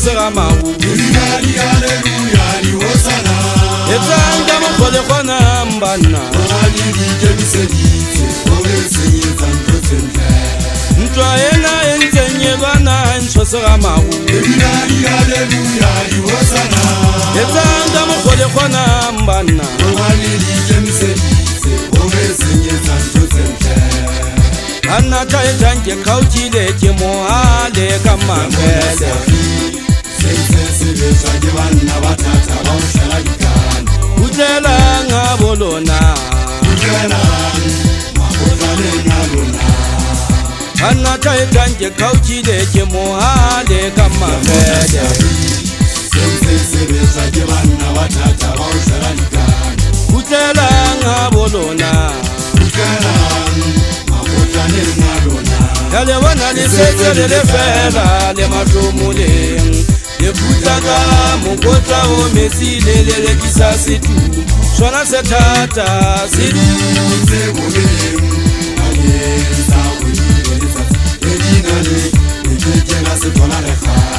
nshosega mau etsanga mokgole kgona mbana ntwa ena entsenye bana nshosega mau etsanga mokgole kgona mbana Anna taetanke kautile ke mohale ka mangele Utela ngabolona Anna taetanke kautile ke mohale ka mangele Utela ngabolona Yale wana li setse le fela le matomoleng Le putaka mokota o metsi le le kisa situ Shona se tata situ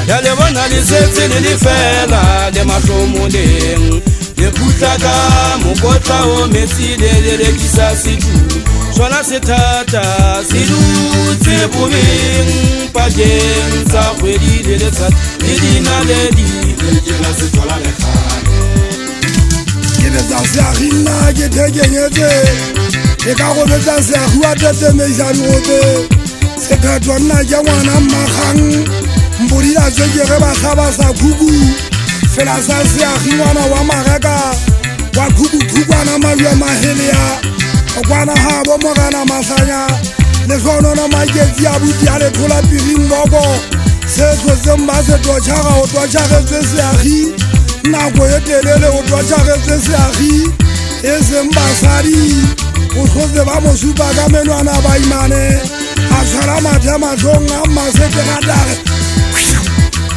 Yale wana li setse le fela le matomoleng Le putaka mokota o metsi le kisa situ Shona se tata silutse bobeng pakeng tsa kgwedi le letsatsi le dinaledi Ke betsa seagi nna ke thekenyetse ke ka go betsa seagi wa tetemeiša diope sephetho nna ke ngwana mmakgang mbodila tswekere batlhaba sa khuku fela sa seagi ngwana wa mageka wa khukukukwana malue mahelea Okwana habo mogana masanya le tlhonono maketsi a buti a lethola piring boko se tlhotseng ba se totšhaga o totšhagetswe seagi nako e telele o totšhagetswe seagi e seng basadi o tlhotse ba mo supa ka menwana baimane a tshwara mathe matlhong a mmasetegatage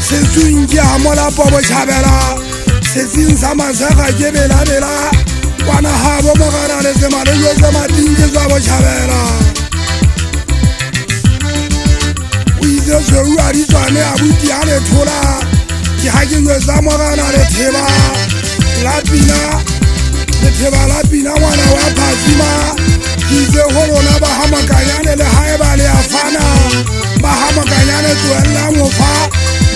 setswing ke amolapo botšhabela setsing sa masega ke belabela Kwana habo mogana le semalelo se matinke tsa botšhabela O itse tshweu a ditswane a buti a lethola Ke ha ke nwetsa mogana letheba la pina Letheba la pina ngwana wa phasima Ke itse go lona ba hamakanyane le hae ba le a fana Ba hamakanyane tloelela mofa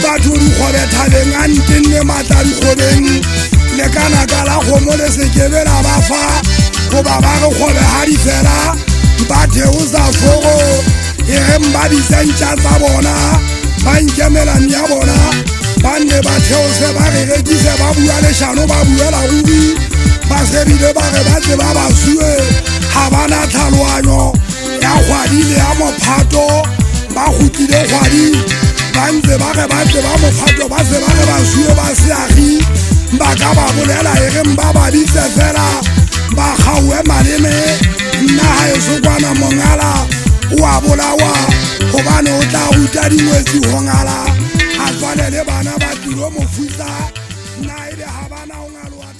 Batho dikgobe thabeng a ntenne matla dikgobeng Le kana ka la kgomo le sekebela ba fa Goba ba re kgobe ha di fela Ba theosa fogo E ge mba disentša tsa bona Ba nkemela mea bona Ba nne ba theose ba re rekise ba bua lešano ba buela ruri Ba sebile ba re ba tseba ba sue Ha ba na tlhaloanyo Ya kgwadi le ya mophato Ba khutlile kgwadi Ba ntse ba re ba tseba mophato Ba se ba re ba sue ba seagi Ba ka ba bolela e ge mba ba bitse fela Ba kgaue maleme Nna ha e sokwana mongala O a bolawa Gobane o tla ruta dingwetsi go ngala A tswane le bana ba tiro mofutsa Nna ebe ha bana o ngalo wa